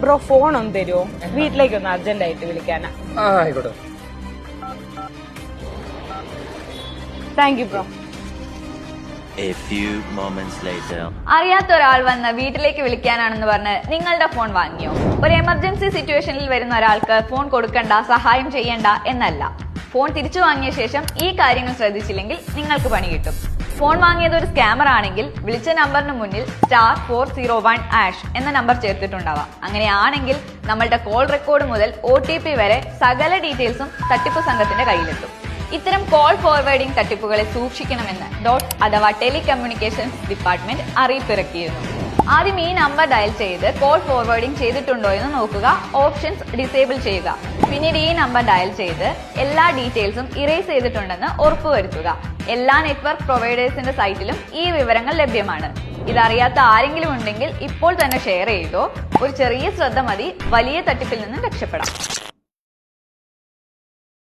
Bro phone ഒന്ന് തരുമോ? വീട്ടിലേക്കൊന്ന് urgent ആയിട്ട് വിളിക്കാനാ. ആയിക്കോട്ടെ. Thank you bro. A few moments later. അറിയാത്ത ഒരാൾ വന്ന് വീട്ടിലേക്ക് വിളിക്കാനാണെന്ന് പറഞ്ഞ് നിങ്ങളുടെ ഫോൺ വാങ്ങിയോ? ഒരു എമർജൻസി സിറ്റുവേഷനിൽ വരുന്ന ഒരാൾക്ക് ഫോൺ കൊടുക്കണ്ട, സഹായം ചെയ്യണ്ട എന്നല്ല. ഫോൺ തിരിച്ചു വാങ്ങിയ ശേഷം ഈ കാര്യങ്ങൾ ശ്രദ്ധിച്ചില്ലെങ്കിൽ നിങ്ങൾക്ക് പണി കിട്ടും. ഫോൺ വാങ്ങിയത് ഒരു സ്കാമർ ആണെങ്കിൽ വിളിച്ച നമ്പറിന് മുന്നിൽ *401# എന്ന നമ്പർ ചേർത്തിട്ടുണ്ടാവാം. അങ്ങനെയാണെങ്കിൽ നമ്മളുടെ കോൾ റെക്കോർഡ് മുതൽ OTP വരെ സകല ഡീറ്റെയിൽസും തട്ടിപ്പ് സംഘത്തിന്റെ കയ്യിലെത്തും. ഇത്തരം കോൾ ഫോർവേഡിംഗ് തട്ടിപ്പുകളെ സൂക്ഷിക്കണമെന്ന് DOT അഥവാ ടെലികമ്മ്യൂണിക്കേഷൻസ് ഡിപ്പാർട്ട്മെന്റ് അറിയിപ്പിറക്കിയിരുന്നു. ആദ്യം ഈ നമ്പർ ഡയൽ ചെയ്ത് കോൾ ഫോർവേഡിംഗ് ചെയ്തിട്ടുണ്ടോ എന്ന് നോക്കുക. ഓപ്ഷൻസ് ഡിസേബിൾ ചെയ്യുക. പിന്നീട് ഈ നമ്പർ ഡയൽ ചെയ്ത് എല്ലാ ഡീറ്റെയിൽസും ഇറേസ് ചെയ്തിട്ടുണ്ടെന്ന് ഉറപ്പുവരുത്തുക. എല്ലാ നെറ്റ്വർക്ക് പ്രൊവൈഡേഴ്സിന്റെ സൈറ്റിലും ഈ വിവരങ്ങൾ ലഭ്യമാണ്. ഇതറിയാത്ത ആരെങ്കിലും ഉണ്ടെങ്കിൽ ഇപ്പോൾ തന്നെ ഷെയർ ചെയ്തോ. ഒരു ചെറിയ ശ്രദ്ധ മതി വലിയ തട്ടിപ്പിൽ നിന്നും രക്ഷപ്പെടാം.